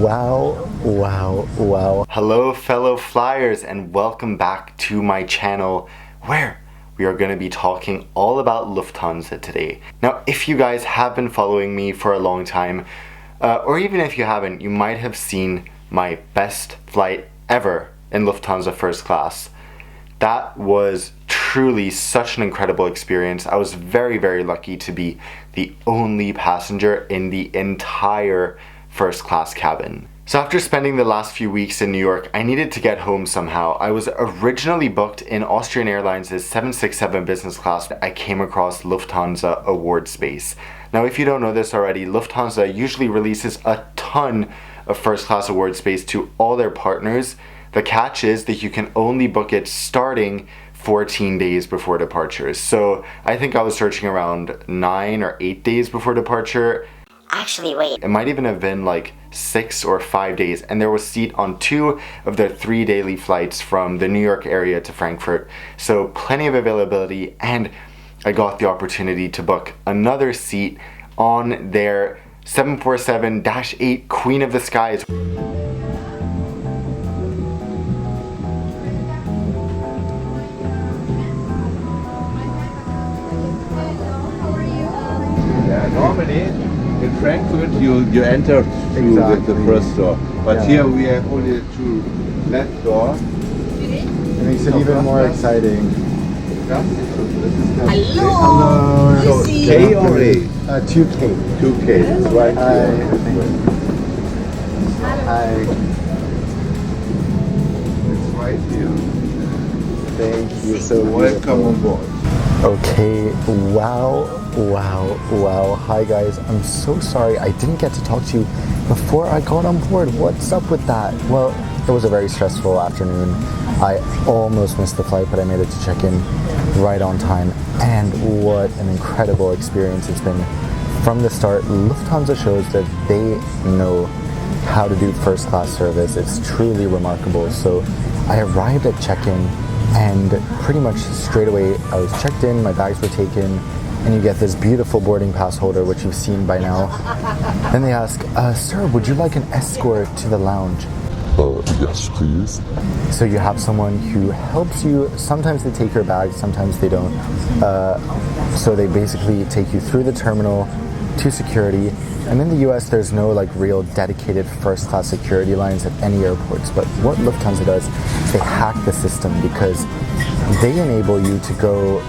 Wow. Hello fellow flyers, and welcome back to my channel where we are going to be talking all about Lufthansa today. Now, if you guys have been following me for a long time, or even if you haven't, you might have seen my best flight ever in Lufthansa First Class. That was truly such an incredible experience. I was very lucky to be the only passenger in the entire first class cabin. So after spending the last few weeks in New York, I needed to get home somehow. I was originally booked in Austrian Airlines' 767 business class. I came across Lufthansa award space. Now, if you don't know this already, Lufthansa usually releases a ton of first class award space to all their partners. The catch is that you can only book it starting 14 days before departure. So I think I was searching around 9 or 8 days before departure. Actually, wait. It might even have been like 6 or 5 days, and there was seat on 2 of their 3 daily flights from the New York area to Frankfurt. So plenty of availability, and I got the opportunity to book another seat on their 747-8 Queen of the Skies. Normally in Frankfurt you enter through the first door, but here we have only 2 left doors. It makes it even more exciting. Hello. So K or A? 2K. 2K. It's right here. It's right here. Thank you so much. Welcome on board. Okay, wow. Hi guys, I'm so sorry I didn't get to talk to you before I got on board. What's up with that? Well, it was a very stressful afternoon. I almost missed the flight, but I made it to check in right on time. And what an incredible experience it's been. From the start, Lufthansa shows that they know how to do first class service. It's truly remarkable. So I arrived at check-in, and pretty much straight away I was checked in, my bags were taken, and you get this beautiful boarding pass holder, which you've seen by now. Then they ask, sir, would you like an escort to the lounge? Yes, please. So you have someone who helps you. Sometimes they take your bag, sometimes they don't. So they basically take you through the terminal to security. And in the US, there's no like real dedicated first class security lines at any airports. But what Lufthansa does, they hack the system because they enable you to go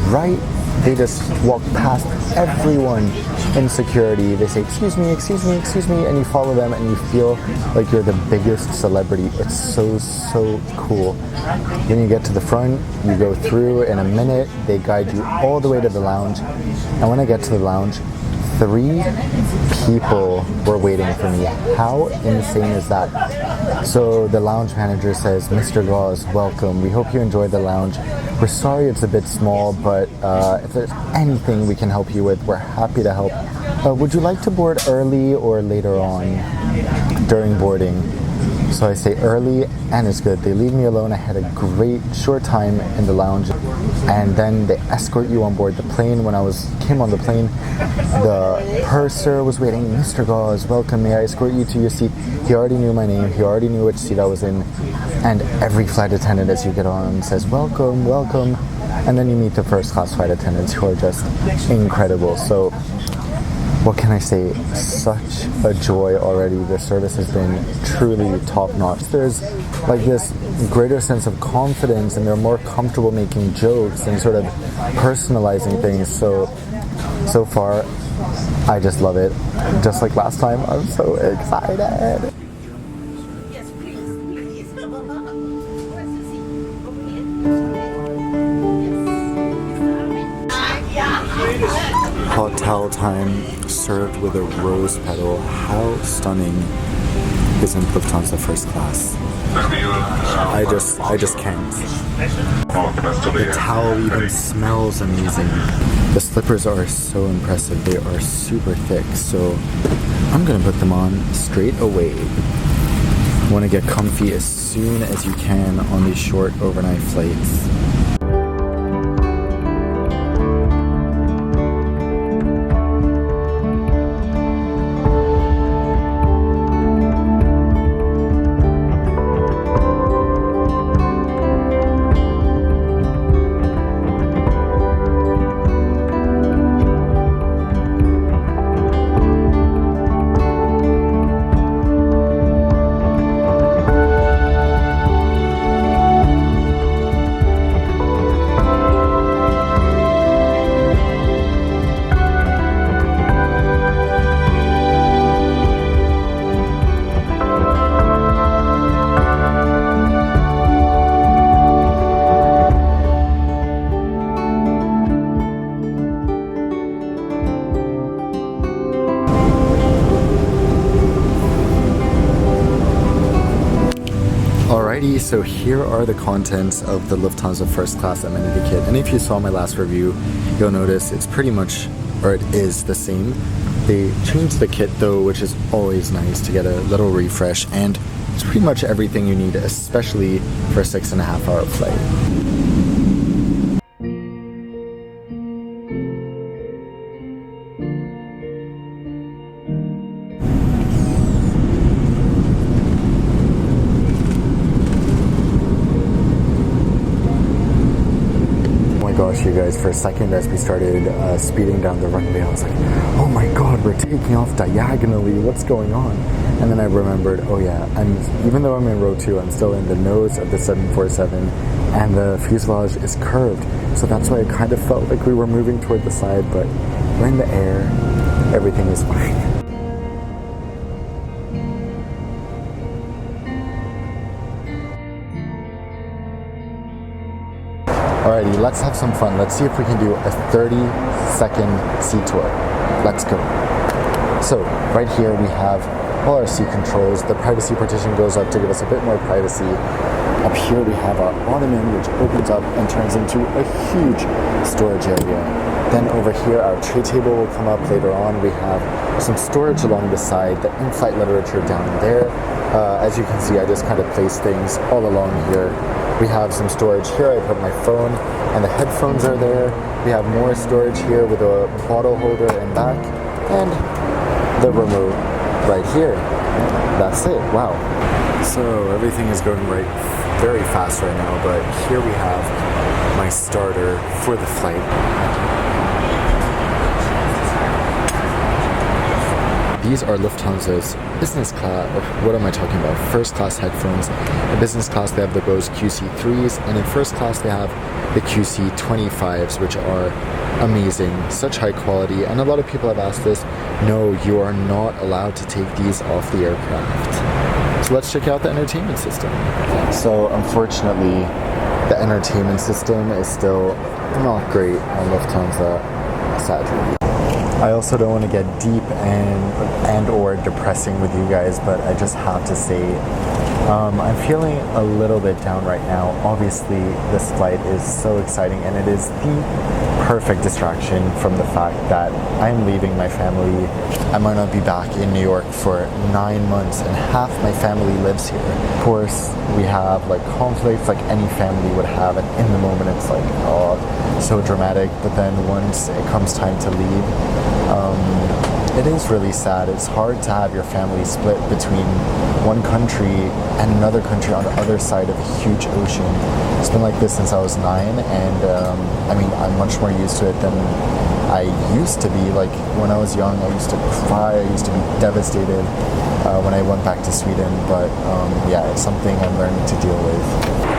right. They just walk past everyone in security. They say, excuse me, and you follow them and you feel like you're the biggest celebrity. It's so cool. When you get to the front, you go through in a minute. They guide you all the way to the lounge. And when I get to the lounge, 3 people were waiting for me. How insane is that? So the lounge manager says, Mr. Gauze, welcome. We hope you enjoyed the lounge. We're sorry it's a bit small, but if there's anything we can help you with, we're happy to help. Would you like to board early or later on during boarding? So I say early, and it's good. They leave me alone. I had a great short time in the lounge, and then they escort you on board the plane. When I came on the plane, the purser was waiting. Mr. Gauze, welcome. May I escort you to your seat? He already knew my name. He already knew which seat I was in. And every flight attendant, as you get on, says welcome. And then you meet the first class flight attendants who are just incredible. So what can I say? Such a joy already. The service has been truly top notch. There's like this greater sense of confidence, and they're more comfortable making jokes and sort of personalizing things. So far, I just love it. Just like last time, I'm so excited. Hotel time, served with a rose petal. How stunning isn't Lufthansa First Class? I just can't. The towel even smells amazing. The slippers are so impressive. They are super thick, so I'm gonna put them on straight away. Want to get comfy as soon as you can on these short overnight flights. Alrighty, so here are the contents of the Lufthansa First Class amenity kit. And if you saw my last review, you'll notice it's pretty much, or it is the same. They changed the kit though, which is always nice to get a little refresh, and it's pretty much everything you need, especially for a 6.5 hour flight. Gosh, you guys, for a second as we started speeding down the runway, I was like, oh my god, we're taking off diagonally, what's going on? And then I remembered, oh yeah, even though I'm in row 2, I'm still in the nose of the 747 and the fuselage is curved, so that's why it kind of felt like we were moving toward the side, but we're in the air, everything is fine. Alrighty, let's have some fun. Let's see if we can do a 30-second seat tour. Let's go. So, right here we have all our seat controls. The privacy partition goes up to give us a bit more privacy. Up here we have our ottoman, which opens up and turns into a huge storage area. Then over here, our tray table will come up later on. We have some storage along the side, the in-flight literature down there. As you can see, I just kind of placed things all along here. We have some storage here. I put my phone and the headphones are there. We have more storage here with a bottle holder and back, and the remote right here. That's it. Wow. So everything is going very fast right now, but here we have my starter for the flight. These are Lufthansa's business class, or what am I talking about? First class headphones. In business class they have the Bose QC3s, and in first class they have the QC25s, which are amazing, such high quality. And a lot of people have asked this, no, you are not allowed to take these off the aircraft. So let's check out the entertainment system. So unfortunately, the entertainment system is still not great on Lufthansa, sadly. I also don't want to get deep and or depressing with you guys, but I just have to say I'm feeling a little bit down right now. Obviously, this flight is so exciting, and it is the perfect distraction from the fact that I'm leaving my family. I might not be back in New York for 9 months, and half my family lives here. Of course, we have like conflicts like any family would have, and in the moment it's like, oh, so dramatic, but then once it comes time to leave, it is really sad. It's hard to have your family split between one country and another country on the other side of a huge ocean. It's been like this since I was 9, and I mean, I'm much more used to it than I used to be. Like when I was young, I used to cry, I used to be devastated when I went back to Sweden, but yeah, it's something I'm learning to deal with.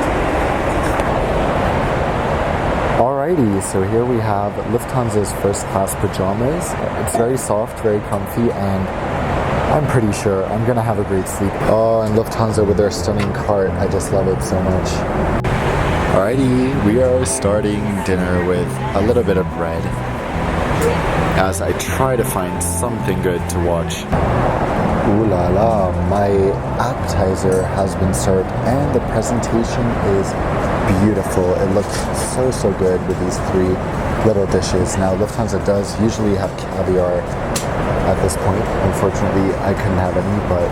Alrighty, so here we have Lufthansa's first class pajamas. It's very soft, very comfy, and I'm pretty sure I'm gonna have a great sleep. Oh, and Lufthansa with their stunning cart, I just love it so much. Alrighty, we are starting dinner with a little bit of bread as I try to find something good to watch. Ooh la la, my appetizer has been served and the presentation is beautiful. It looks so good with these 3 little dishes. Now Lufthansa does usually have caviar at this point. Unfortunately, I couldn't have any, but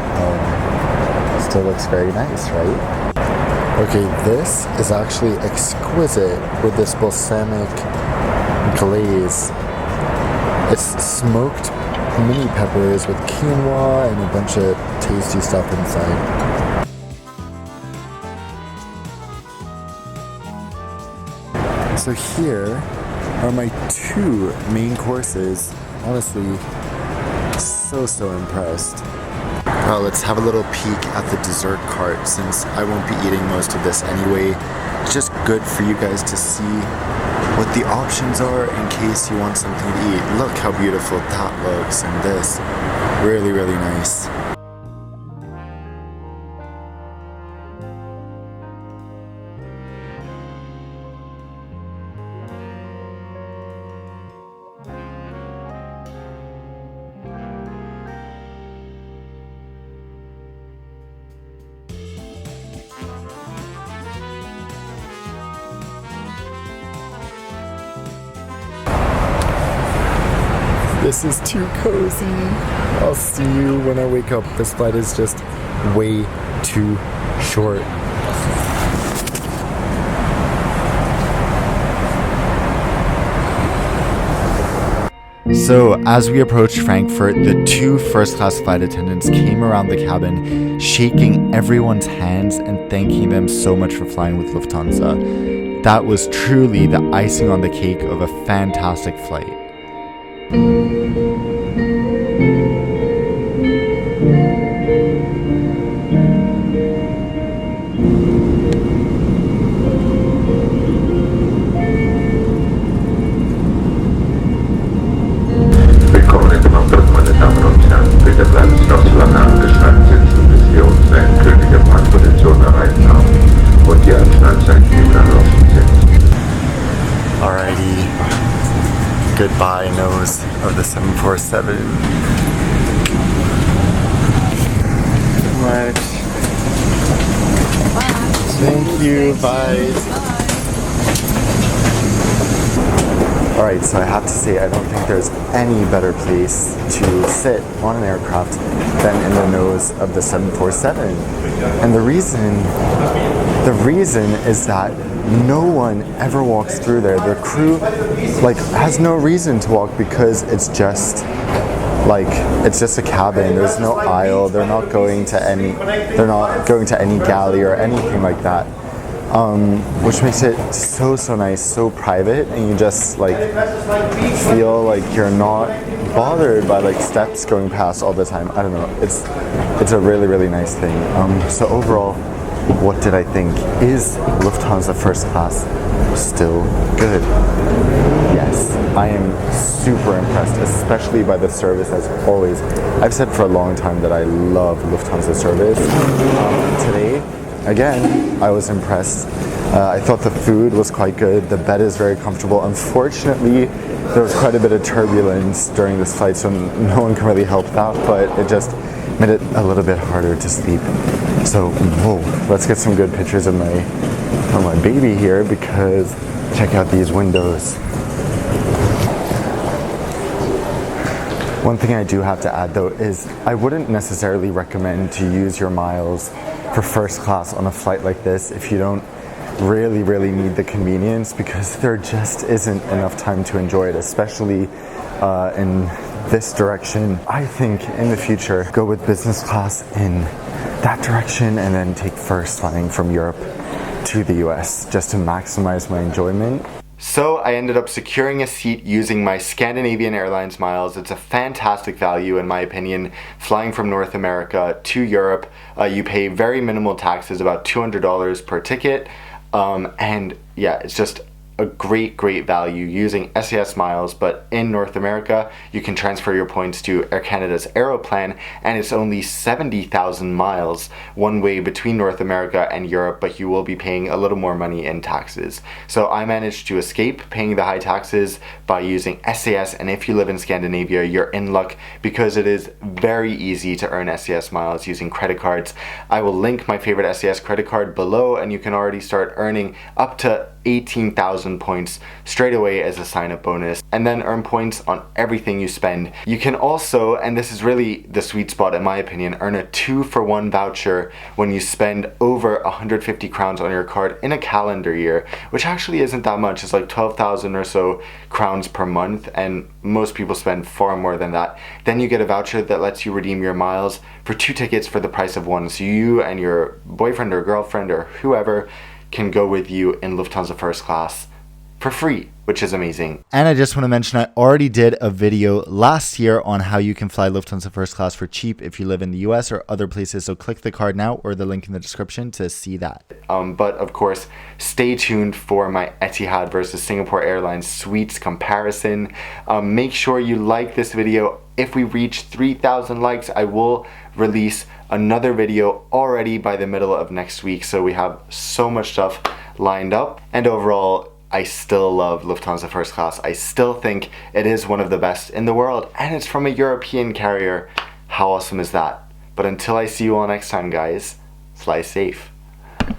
still looks very nice, right? Okay, this is actually exquisite with this balsamic glaze. It's smoked mini peppers with quinoa and a bunch of tasty stuff inside. So here are my 2 main courses. Honestly, so impressed. Let's have a little peek at the dessert cart since I won't be eating most of this anyway. It's just good for you guys to see what the options are in case you want something to eat. Look how beautiful that looks, and this, really nice. This is too cozy. I'll see you when I wake up. This flight is just way too short. So, as we approached Frankfurt, the 2 first-class flight attendants came around the cabin, shaking everyone's hands and thanking them so much for flying with Lufthansa. That was truly the icing on the cake of a fantastic flight. Willkommen in Frankfurt, meine Damen und Herren. Bitte bleiben Sie noch so lange angeschnallt sitzen, bis wir unsere endgültige Parkposition erreicht haben und die Anschnallzeichen erloschen sind. Alrighty. Goodbye, nose of the 747. Much. Thank you. Bye. Alright, so I have to say, I don't think there's any better place to sit on an aircraft than in the nose of the 747. And the reason is that no one ever walks through there. The crew has no reason to walk because it's just a cabin. There's no aisle. They're not going to any galley or anything like that. Which makes it so nice, so private, and you just feel like you're not bothered by steps going past all the time. I don't know. It's a really nice thing. So overall, what did I think? Is Lufthansa First Class still good? Yes, I am super impressed, especially by the service as always. I've said for a long time that I love Lufthansa service. Today, again, I was impressed. I thought the food was quite good. The bed is very comfortable. Unfortunately, there was quite a bit of turbulence during this flight, so no one can really help that, but it just made it a little bit harder to sleep. So, whoa, let's get some good pictures of my baby here, because check out these windows. One thing I do have to add though is I wouldn't necessarily recommend to use your miles for first class on a flight like this if you don't really need the convenience, because there just isn't enough time to enjoy it, especially in this direction. I think in the future, go with business class in that direction and then take first flying from Europe to the US just to maximize my enjoyment. So I ended up securing a seat using my Scandinavian Airlines miles. It's a fantastic value in my opinion. Flying from North America to Europe, you pay very minimal taxes, about $200 per ticket. And yeah, it's just a great value using SAS miles, but in North America you can transfer your points to Air Canada's Aeroplan, and it's only 70,000 miles one way between North America and Europe, but you will be paying a little more money in taxes. So I managed to escape paying the high taxes by using SAS, and if you live in Scandinavia, you're in luck because it is very easy to earn SAS miles using credit cards. I will link my favorite SAS credit card below, and you can already start earning up to 18,000 points straight away as a sign-up bonus, and then earn points on everything you spend. You can also, and this is really the sweet spot in my opinion, earn a 2-for-1 voucher when you spend over 150 crowns on your card in a calendar year, which actually isn't that much. It's like 12,000 or so crowns per month, and most people spend far more than that. Then you get a voucher that lets you redeem your miles for 2 tickets for the price of 1. So you and your boyfriend or girlfriend or whoever can go with you in Lufthansa First Class for free, which is amazing. And I just want to mention I already did a video last year on how you can fly Lufthansa First Class for cheap if you live in the US or other places, so click the card now or the link in the description to see that. But of course, stay tuned for my Etihad versus Singapore Airlines suites comparison. Make sure you like this video. If we reach 3,000 likes, I will release another video already by the middle of next week, so we have so much stuff lined up. And overall, I still love Lufthansa First Class. I still think it is one of the best in the world, and it's from a European carrier. How awesome is that? But until I see you all next time, guys, fly safe.